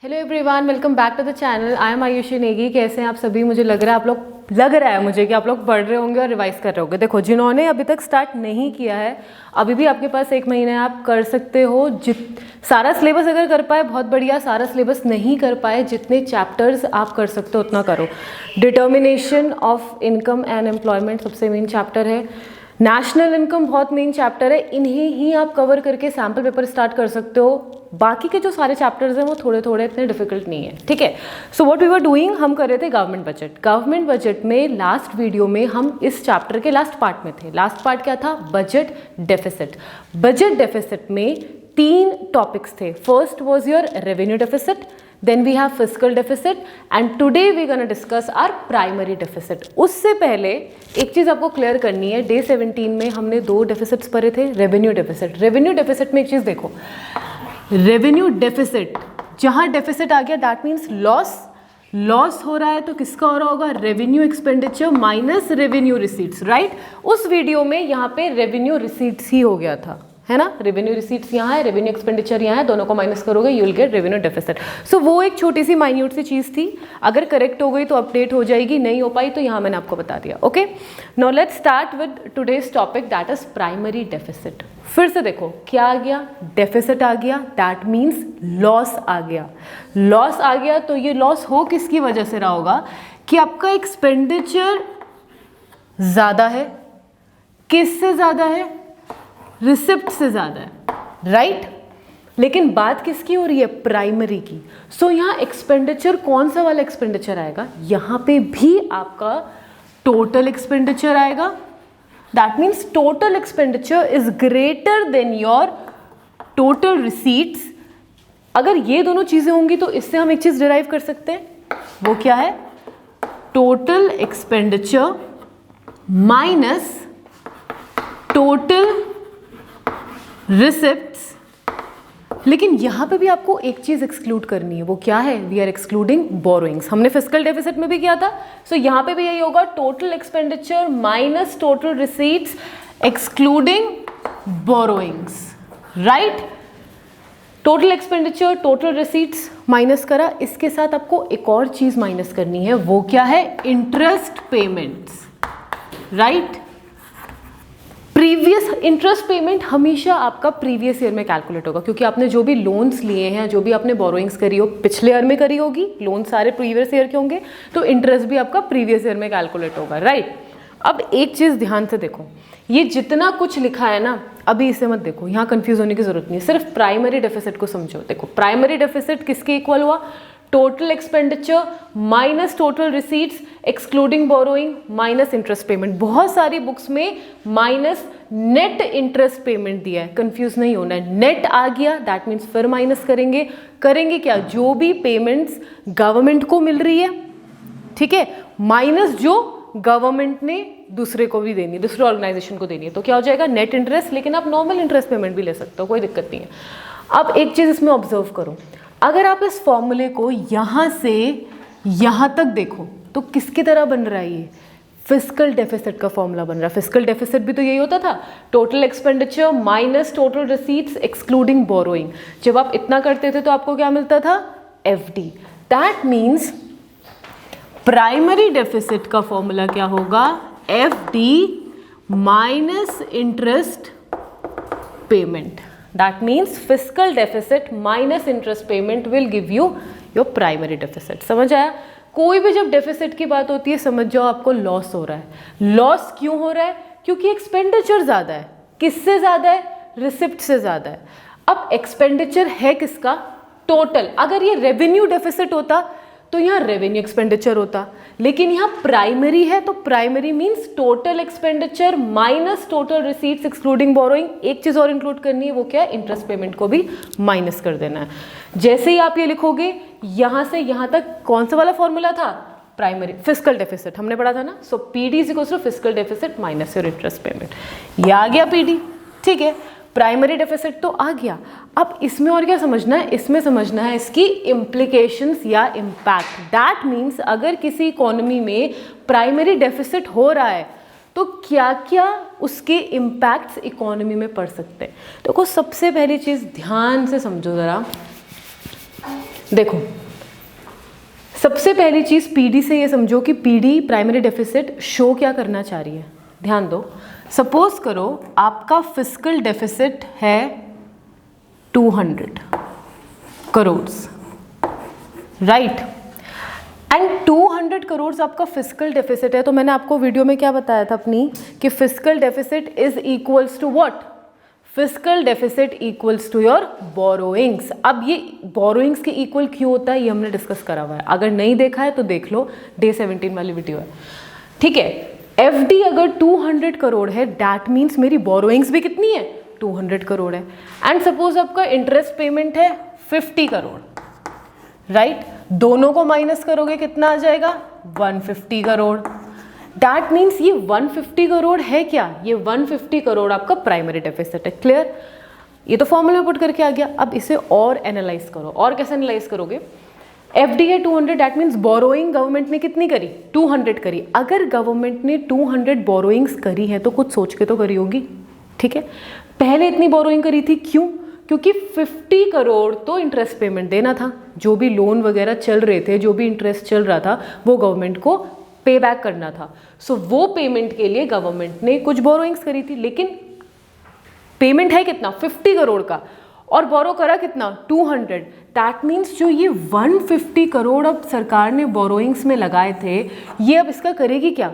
Hello everyone, welcome back to the channel. I am Ayushi Negi. कैसे हैं आप सभी? मुझे लग रहा है मुझे कि आप लोग पढ़ रहे होंगे और रिवाइज कर रहे होंगे। देखो, जिन्होंने अभी तक स्टार्ट नहीं किया है, अभी भी आपके पास 1 महीना है, आप कर सकते हो। सारा सिलेबस अगर कर पाए बहुत बढ़िया, सारा सिलेबस नहीं कर पाए, जितने चैप्टर्स आप कर सकते हो उतना करो। Determination of income and employment सबसे मेन चैप्टर है। नेशनल इनकम बहुत मेन चैप्टर है। इन्हें ही आप कवर करके सैम्पल पेपर स्टार्ट कर सकते हो। बाकी के जो सारे चैप्टर्स हैं वो थोड़े थोड़े इतने डिफिकल्ट नहीं है, ठीक है। So what we were doing, हम कर रहे थे गवर्नमेंट बजट। गवर्नमेंट बजट में लास्ट वीडियो में हम इस चैप्टर के लास्ट पार्ट में थे। लास्ट पार्ट क्या था? Budget deficit. बजट डेफिसिट में 3 टॉपिक्स थे। First was your revenue deficit, then we have fiscal deficit and today we're going to discuss our primary deficit। उससे पहले एक चीज़ आपको क्लियर करनी है। डे 17 में हमने 2 डेफिसिट्स पढ़े थे। रेवेन्यू डेफिसिट, रेवेन्यू डेफिसिट में एक चीज़ देखो, रेवेन्यू डेफिसिट, जहाँ डेफिसिट आ गया दैट मीन्स लॉस हो रहा है, तो किसका हो रहा होगा? Revenue expenditure minus revenue receipts, right. उस वीडियो में यहाँ पे रेवेन्यू रिसीट्स ही हो गया था, है ना। रेवेन्यू रिसीट्स यहाँ है, रेवेन्यू एक्सपेंडिचर यहाँ है, दोनों को माइनस करोगे you will get revenue deficit. So वो एक छोटी सी माइन्यूट सी चीज़ थी। अगर करेक्ट हो गई तो अपडेट हो जाएगी, नहीं हो पाई तो यहाँ मैंने आपको बता दिया। Okay, now let's start with today's topic, that is primary deficit. फिर से देखो क्या आ गया? डेफिसिट आ गया, दैट मीन्स लॉस आ गया। लॉस आ गया तो ये लॉस हो किसकी वजह से रहा होगा? कि आपका एक्सपेंडिचर ज़्यादा है। किससे ज़्यादा है? रिसिप्ट से ज़्यादा है, राइट। लेकिन बात किसकी हो रही है? प्राइमरी की। सो यहाँ एक्सपेंडिचर कौन सा वाला एक्सपेंडिचर आएगा? यहाँ पे भी आपका टोटल एक्सपेंडिचर आएगा। That means total expenditure is greater than your total receipts. अगर ये दोनों चीज़ें होंगी तो इससे हम एक चीज़ डिराइव कर सकते हैं, वो क्या है? Total expenditure minus total receipts. लेकिन यहां पे भी आपको एक चीज एक्सक्लूड करनी है, वो क्या है? We are excluding borrowings. हमने फिस्कल डेफिसिट में भी किया था। सो यहां पे भी यही होगा, total expenditure minus total receipts excluding borrowings, right. Total expenditure, total receipts minus करा। इसके साथ आपको एक और चीज माइनस करनी है, वो क्या है? Interest payments, right. Previous interest payment हमेशा आपका प्रीवियस ईयर में कैलकुलेट होगा, क्योंकि आपने जो भी लोन्स लिए हैं, जो भी आपने बोरोइंग्स करी हो, पिछले ईयर में करी होगी। लोन सारे प्रीवियस ईयर के होंगे, तो इंटरेस्ट भी आपका प्रीवियस ईयर में कैलकुलेट होगा, राइट। अब एक चीज़ ध्यान से देखो, ये जितना कुछ लिखा है ना, अभी इसे मत देखो, यहाँ कंफ्यूज होने की जरूरत नहीं है। सिर्फ प्राइमरी डेफिसिट को समझो। देखो, प्राइमरी डेफिसिट किसके इक्वल हुआ? Total expenditure minus total receipts excluding borrowing minus interest payment. बहुत सारी बुक्स में माइनस नेट इंटरेस्ट पेमेंट दिया है, कंफ्यूज नहीं होना है। नेट आ गया दैट मीन्स फिर माइनस करेंगे क्या? जो भी पेमेंट्स गवर्नमेंट को मिल रही है, ठीक है, माइनस जो गवर्नमेंट ने दूसरे को भी देनी है, दूसरे ऑर्गेनाइजेशन को देनी है, तो क्या हो जाएगा? Net interest. लेकिन आप नॉर्मल इंटरेस्ट पेमेंट भी ले सकते हो, कोई दिक्कत नहीं है। अब एक चीज इसमें ऑब्जर्व करो, अगर आप इस फॉर्मूले को यहां से यहां तक देखो तो किसकी तरह बन रहा है? ये फिस्कल डेफिसिट का फॉर्मूला बन रहा है। फिस्कल डेफिसिट भी तो यही होता था, total expenditure minus total receipts excluding borrowing. जब आप इतना करते थे तो आपको क्या मिलता था? FD. That means primary deficit का फॉर्मूला क्या होगा? FD minus interest payment. That means fiscal deficit minus interest payment will give you your primary deficit। समझ आया? कोई भी जब डेफिसिट की बात होती है समझ जाओ आपको लॉस हो रहा है। लॉस क्यों हो रहा है? क्योंकि एक्सपेंडिचर ज़्यादा है। किससे ज़्यादा है? रिसिप्ट से ज़्यादा है। अब एक्सपेंडिचर है किसका? टोटल। अगर ये रेवेन्यू डेफिसिट होता तो यहाँ रेवेन्यू एक्सपेंडिचर होता, लेकिन यहाँ प्राइमरी है, तो primary means total expenditure minus total receipts excluding borrowing. एक चीज़ और इंक्लूड करनी है, वो क्या है? इंटरेस्ट पेमेंट को भी माइनस कर देना है। जैसे ही आप ये लिखोगे, यहाँ से यहाँ तक कौन सा वाला फॉर्मूला था? प्राइमरी फिस्कल डेफिसिट हमने पढ़ा था ना। So PD is equals to fiscal deficit minus your interest payment. ये आ गया पीडी, ठीक है। प्राइमरी डेफिसिट तो आ गया। अब इसमें और क्या समझना है? इसमें समझना है इसकी इम्प्लीकेशंस या इम्पैक्ट। दैट मीन्स अगर किसी इकोनॉमी में प्राइमरी डेफिसिट हो रहा है तो क्या क्या उसके इम्पैक्ट्स इकोनॉमी में पड़ सकते हैं। देखो, सबसे पहली चीज़ ध्यान से समझो ज़रा, देखो, सबसे पहली चीज पीडी से ये समझो कि पीडी प्राइमरी डेफिसिट शो क्या करना चाह रही है। ध्यान दो, सपोज करो आपका फिस्कल डेफिसिट है 200 करोड़, राइट, एंड 200 करोड़ आपका फिस्कल डेफिसिट है। तो मैंने आपको वीडियो में क्या बताया था अपनी, कि fiscal deficit is equals to what, fiscal deficit equals to your borrowings. अब ये बोरोइंग्स के इक्वल क्यों होता है ये हमने डिस्कस करा हुआ है, अगर नहीं देखा है तो देख लो, डे 17 वाली वीडियो है, ठीक है। एफडी अगर 200 करोड़ है, दैट मीन्स मेरी बोरोइंग्स भी कितनी है, 200 करोड़ है। एंड सपोज आपका इंटरेस्ट पेमेंट है 50 करोड़, राइट, दोनों को माइनस करोगे कितना आ जाएगा, 150 करोड़। दैट मीन्स ये 150 करोड़ है क्या, ये 150 करोड़ आपका प्राइमरी डेफिसिट है। क्लियर, ये तो फॉर्मूला में पुट करके आ गया। अब इसे और एनालाइज करो, और कैसे एनालाइज करोगे, एफडी है 200, दैट मीन्स बोरोइंग गवर्नमेंट ने कितनी करी, 200 करी। अगर गवर्नमेंट ने 200 बोरोइंग्स करी है तो कुछ सोच के तो करी होगी, ठीक है। पहले इतनी बोरोइंग करी थी, क्यों, क्योंकि 50 करोड़ तो इंटरेस्ट पेमेंट देना था, जो भी लोन वगैरह चल रहे थे, जो भी इंटरेस्ट चल रहा था वो गवर्नमेंट को पे बैक करना था। सो वो पेमेंट के लिए गवर्नमेंट ने कुछ बोरोइंग्स करी थी, लेकिन पेमेंट है कितना, 50 करोड़ का, और बोरो करा कितना, 200। दैट मीन्स जो ये 150 करोड़ अब सरकार ने बोरोइंग्स में लगाए थे, ये अब इसका करेगी क्या,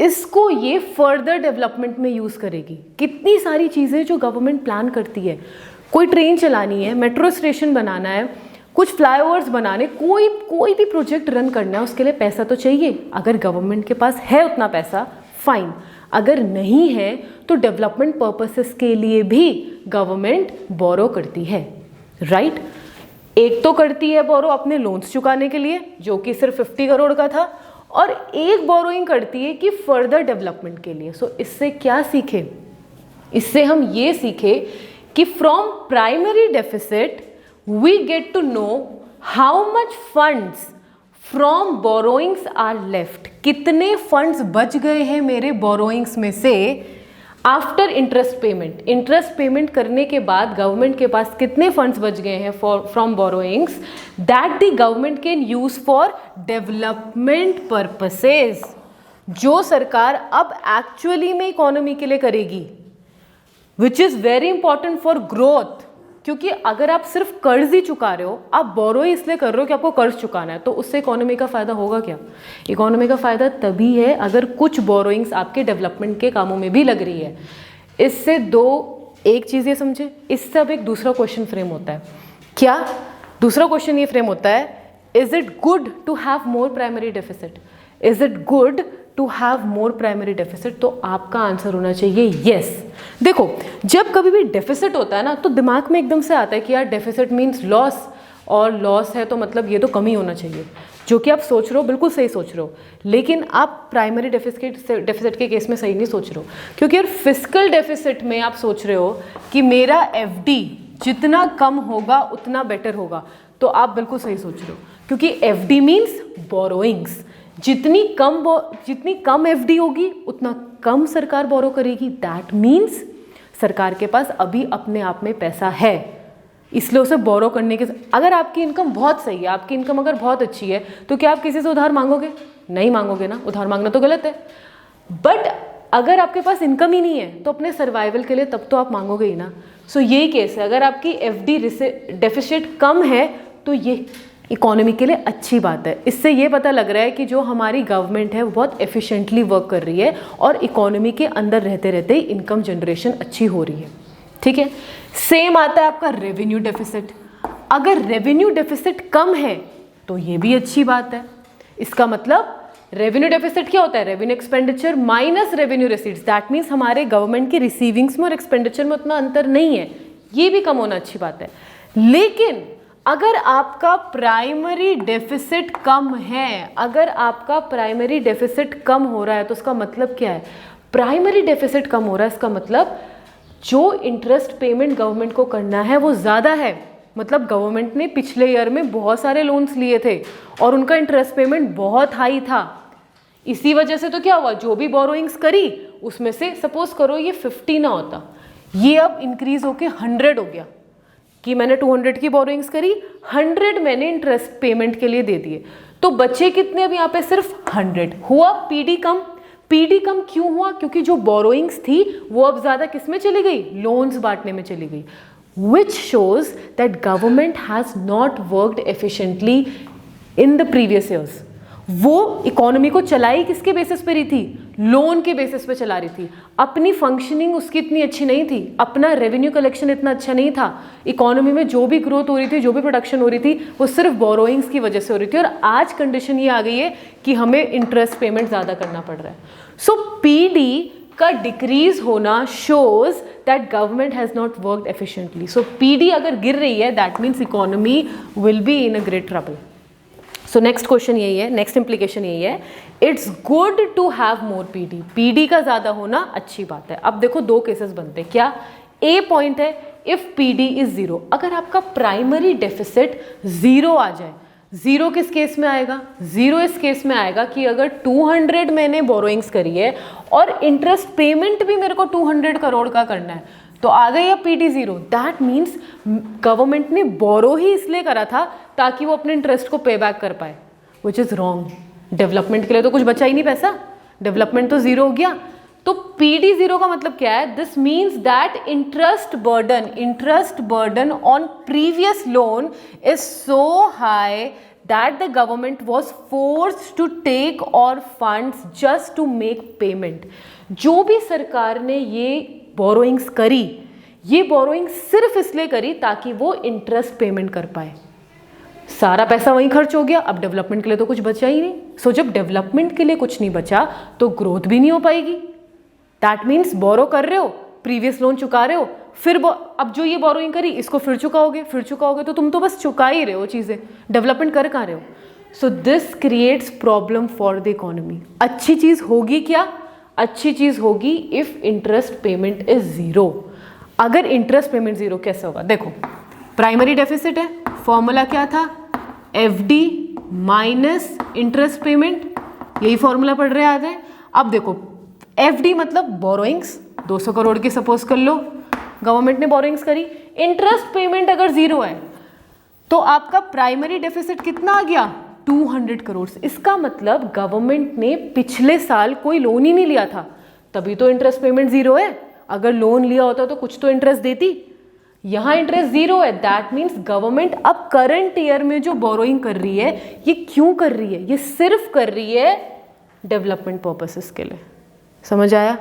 इसको ये फर्दर डेवलपमेंट में यूज करेगी। कितनी सारी चीजें जो गवर्नमेंट प्लान करती है, कोई ट्रेन चलानी है, मेट्रो स्टेशन बनाना है, कुछ फ्लाईओवर्स बनाने, कोई भी प्रोजेक्ट रन करना है, उसके लिए पैसा तो चाहिए। अगर गवर्नमेंट के पास है उतना पैसा, फाइन, अगर नहीं है तो डेवलपमेंट पर्पसेस के लिए भी गवर्नमेंट बोरो करती है, राइट। एक तो करती है बोरो अपने लोन्स चुकाने के लिए, जो कि सिर्फ 50 करोड़ का था, और एक बोरोइंग करती है कि फर्दर डेवलपमेंट के लिए। सो इससे क्या सीखे, इससे हम ये सीखे कि from primary deficit we get to know how much funds from borrowings are left, कितने फंड्स बच गए हैं मेरे बोरोइंग्स में से after interest payment. Interest payment करने के बाद गवर्नमेंट के पास कितने फंड्स बच गए हैं from borrowings, that the government can use for development purposes, जो सरकार अब एक्चुअली में इकोनॉमी के लिए करेगी, which is very important for growth. क्योंकि अगर आप सिर्फ कर्ज ही चुका रहे हो, आप बोरो इसलिए कर रहे हो कि आपको कर्ज चुकाना है, तो उससे इकोनॉमी का फायदा होगा क्या, इकोनॉमी का फायदा तभी है अगर कुछ बोरोइंग्स आपके डेवलपमेंट के कामों में भी लग रही है। इससे एक चीज़ ये समझे, इससे अब एक दूसरा क्वेश्चन फ्रेम होता है। क्या दूसरा क्वेश्चन ये फ्रेम होता है, is it good to have more primary deficit, is it good to have more primary deficit. तो आपका आंसर होना चाहिए यस। देखो, जब कभी भी डेफिसिट होता है ना, तो दिमाग में एकदम से आता है कि यार डेफिसिट मीन्स लॉस, और लॉस है तो मतलब ये तो कमी होना चाहिए, जो कि आप सोच रहे हो, बिल्कुल सही सोच रहे हो, लेकिन आप प्राइमरी डेफिसिट के केस में सही नहीं सोच रहे हो। क्योंकि यार फिस्कल डेफिसिट में आप सोच रहे हो कि मेरा एफडी जितना कम होगा उतना बेटर होगा, तो आप बिल्कुल सही सोच रहे हो, क्योंकि एफडी मीन्स बोरोइंग्स, जितनी कम एफडी होगी उतना कम सरकार बोरो करेगी। दैट मीन्स सरकार के पास अभी अपने आप में पैसा है, इसलिए उसे बोरो करने के, अगर आपकी इनकम बहुत सही है, आपकी इनकम अगर बहुत अच्छी है, तो क्या आप किसी से उधार मांगोगे, नहीं मांगोगे ना, उधार मांगना तो गलत है। बट अगर आपके पास इनकम ही नहीं है, तो अपने सर्वाइवल के लिए तब तो आप मांगोगे ही ना। सो यही केस है, अगर आपकी एफडी डेफिसिट कम है तो ये इकोनॉमी के लिए अच्छी बात है। इससे ये पता लग रहा है कि जो हमारी गवर्नमेंट है वो बहुत एफिशिएंटली वर्क कर रही है, और इकोनॉमी के अंदर रहते रहते ही इनकम जनरेशन अच्छी हो रही है, ठीक है। सेम आता है आपका रेवेन्यू डेफिसिट। अगर रेवेन्यू डेफिसिट कम है तो ये भी अच्छी बात है। इसका मतलब रेवेन्यू डेफिसिट क्या होता है, revenue expenditure minus revenue receipts. That means हमारे गवर्नमेंट की रिसीविंग्स में और एक्सपेंडिचर में उतना अंतर नहीं है, ये भी कम होना अच्छी बात है। लेकिन अगर आपका प्राइमरी डेफिसिट कम है, अगर आपका प्राइमरी डेफिसिट कम हो रहा है, तो उसका मतलब क्या है, प्राइमरी डेफिसिट कम हो रहा है, इसका मतलब जो इंटरेस्ट पेमेंट गवर्नमेंट को करना है वो ज़्यादा है। मतलब गवर्नमेंट ने पिछले ईयर में बहुत सारे लोन्स लिए थे और उनका इंटरेस्ट पेमेंट बहुत हाई था। इसी वजह से तो क्या हुआ, जो भी बोरोइंग्स करी उसमें से सपोज करो ये 50 ना होता, ये अब इंक्रीज होके 100 हो गया। कि मैंने 200 की बोरोइंग्स करी, 100 मैंने इंटरेस्ट पेमेंट के लिए दे दिए, तो बचे कितने अब यहाँ पे? सिर्फ 100 हुआ। पीडी कम। पीडी कम क्यों हुआ? क्योंकि जो बोरोइंग्स थी वो अब ज्यादा किस में चली गई? लोन्स बांटने में चली गई, which shows that government has not worked efficiently in the previous years. वो इकोनॉमी को चलाई किसके बेसिस पे रही थी? लोन के बेसिस पे चला रही थी। अपनी फंक्शनिंग उसकी इतनी अच्छी नहीं थी, अपना रेवेन्यू कलेक्शन इतना अच्छा नहीं था। इकोनॉमी में जो भी ग्रोथ हो रही थी, जो भी प्रोडक्शन हो रही थी, वो सिर्फ बोरोइंग्स की वजह से हो रही थी। और आज कंडीशन ये आ गई है कि हमें इंटरेस्ट पेमेंट ज़्यादा करना पड़ रहा है। सो पीडी का डिक्रीज होना shows that government has not worked efficiently. So PD अगर गिर रही है, that means economy will be in a great trouble. So next question यही है, नेक्स्ट इंप्लीकेशन यही है, it's good to have more PD. PD का ज्यादा होना अच्छी बात है। अब देखो दो केसेस बनते हैं। क्या? ए पॉइंट है, इफ पीडी इज जीरो, अगर आपका प्राइमरी डेफिसिट जीरो आ जाए। जीरो किस केस में आएगा? जीरो इस केस में आएगा कि अगर 200 मैंने बोरोइंग्स करी है और इंटरेस्ट पेमेंट भी मेरे को 200 करोड़ का करना है, तो आ गई अब PD zero. That means government ने बोरो ही इसलिए करा था ताकि वो अपने इंटरेस्ट को पे बैक कर पाए, विच इज रॉन्ग। डेवलपमेंट के लिए तो कुछ बचा ही नहीं पैसा, डेवलपमेंट तो जीरो हो गया। तो पीडी जीरो का मतलब क्या है? This means that interest burden on previous loan is so high that the government was forced to take और funds just to make payment. जो भी सरकार ने ये बोरोइंग्स करी, ये बोरोइंग सिर्फ इसलिए करी ताकि वो इंटरेस्ट पेमेंट कर पाए। सारा पैसा वहीं खर्च हो गया, अब डेवलपमेंट के लिए तो कुछ बचा ही नहीं। सो जब डेवलपमेंट के लिए कुछ नहीं बचा तो ग्रोथ भी नहीं हो पाएगी। दैट मीन्स बोरो कर रहे हो, प्रीवियस लोन चुका रहे हो, फिर अब जो ये बोरोइंग करी इसको फिर चुकाओगे, तो तुम तो बस चुका ही रहे हो चीजें, डेवलपमेंट कर कहाँ रहे हो। So this creates problem for the economy. अच्छी चीज होगी क्या? अच्छी चीज होगी if interest payment is zero. अगर इंटरेस्ट पेमेंट जीरो कैसे होगा? देखो, प्राइमरी डेफिसिट है, फॉर्मूला क्या था? एफडी माइनस इंटरेस्ट पेमेंट, यही फॉर्मूला पढ़ रहे आज है। अब देखो, एफडी मतलब बोरोइंग्स, 200 करोड़ की सपोज कर लो गवर्नमेंट ने बोरोइंग्स करी, इंटरेस्ट पेमेंट अगर जीरो है तो आपका प्राइमरी डेफिसिट कितना आ गया? 200 करोड़। इसका मतलब गवर्नमेंट ने पिछले साल कोई लोन ही नहीं लिया था, तभी तो इंटरेस्ट पेमेंट जीरो है। अगर लोन लिया होता तो कुछ तो इंटरेस्ट देती, यहां इंटरेस्ट जीरो है। दैट मीन्स गवर्नमेंट अब करंट ईयर में जो बोरोइंग कर रही है, ये क्यों कर रही है? ये सिर्फ कर रही है डेवलपमेंट पर्पसेस के लिए। समझ आया?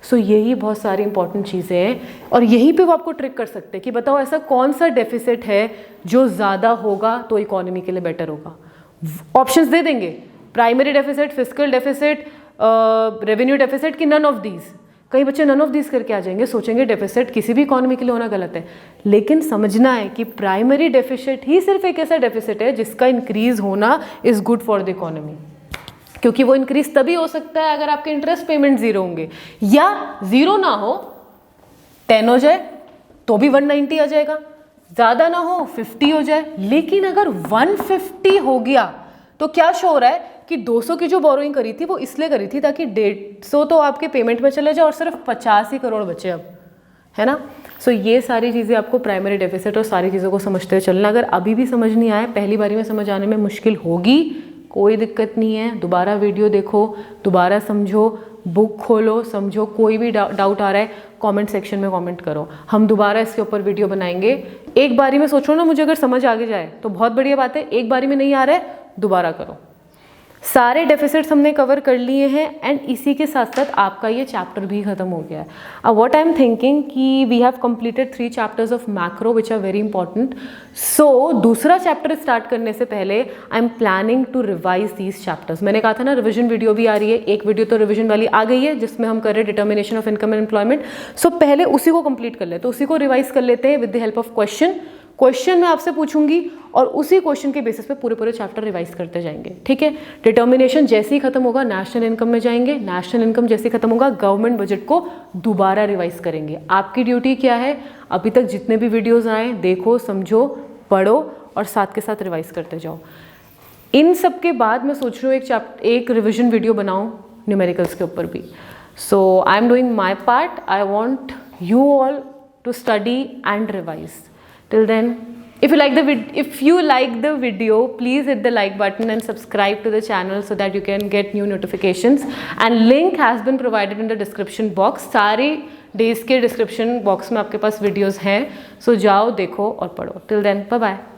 सो यही बहुत सारी इंपॉर्टेंट चीज़ें हैं और यहीं पे वो आपको ट्रिक कर सकते हैं कि बताओ ऐसा कौन सा डेफिसिट है जो ज़्यादा होगा तो इकोनॉमी के लिए बेटर होगा। ऑप्शंस दे देंगे, primary deficit, fiscal deficit, revenue deficit, कि नन ऑफ दीज। कई बच्चे नन ऑफ दीज करके आ जाएंगे, सोचेंगे डेफिसिट किसी भी इकोनॉमी के लिए होना गलत है, लेकिन समझना है कि प्राइमरी डेफिसिट ही सिर्फ एक ऐसा डेफिसिट है जिसका इंक्रीज होना is good for the economy, क्योंकि वो इंक्रीज तभी हो सकता है अगर आपके इंटरेस्ट पेमेंट जीरो होंगे, या जीरो ना हो 10 हो जाए तो भी 190 आ जाएगा, ज्यादा ना हो 50 हो जाए। लेकिन अगर 150 हो गया तो क्या शो हो रहा है कि 200 की जो बोरोइंग करी थी वो इसलिए करी थी ताकि 150 तो आपके पेमेंट में चले जाए और सिर्फ 50 ही करोड़ बचे अब, है ना। सो ये सारी चीज़ें आपको प्राइमरी डेफिसिट और सारी चीज़ों को समझते हुए चलना। अगर अभी भी समझ नहीं आए, पहली बारी में समझ आने में मुश्किल होगी, कोई दिक्कत नहीं है, दोबारा वीडियो देखो, दोबारा समझो, बुक खोलो, समझो। कोई भी डाउट आ रहा है कमेंट सेक्शन में कमेंट करो, हम दोबारा इसके ऊपर वीडियो बनाएंगे। एक बारी में सोचो ना, मुझे अगर समझ आगे जाए तो बहुत बढ़िया बात है, एक बारी में नहीं आ रहा है दोबारा करो। सारे डेफिसिट्स हमने कवर कर लिए हैं एंड इसी के साथ साथ आपका ये चैप्टर भी खत्म हो गया है। अब व्हाट आई एम थिंकिंग कि we have completed 3 chapters of macro which are very important. So दूसरा चैप्टर स्टार्ट करने से पहले I am planning to revise these chapters. मैंने कहा था ना रिविजन वीडियो भी आ रही है, एक वीडियो तो रिविजन वाली आ गई है जिसमें हम कर रहे हैं determination of income and employment. So पहले उसी को कंप्लीट कर ले, तो उसी को रिवाइज कर लेते हैं with the help of question मैं आपसे पूछूंगी और उसी क्वेश्चन के बेसिस पे पूरे चैप्टर रिवाइज करते जाएंगे, ठीक है। डिटर्मिनेशन जैसे ही खत्म होगा नेशनल इनकम में जाएंगे, नेशनल इनकम जैसे ही खत्म होगा गवर्नमेंट बजट को दोबारा रिवाइज करेंगे। आपकी ड्यूटी क्या है, अभी तक जितने भी वीडियोज आए देखो, समझो, पढ़ो और साथ के साथ रिवाइज करते जाओ। इन सब के बाद मैं सोच रही हूँ एक रिविजन वीडियो बनाऊँ न्यूमेरिकल्स के ऊपर भी। So I am doing my part, I want you all to study and revise, Till then, if you like the video, please hit the like button and subscribe to the channel so that you can get new notifications. And link has been provided in the description box. सारे days के description box में आपके पास videos हैं, so जाओ देखो और पढ़ो. Till then, bye bye.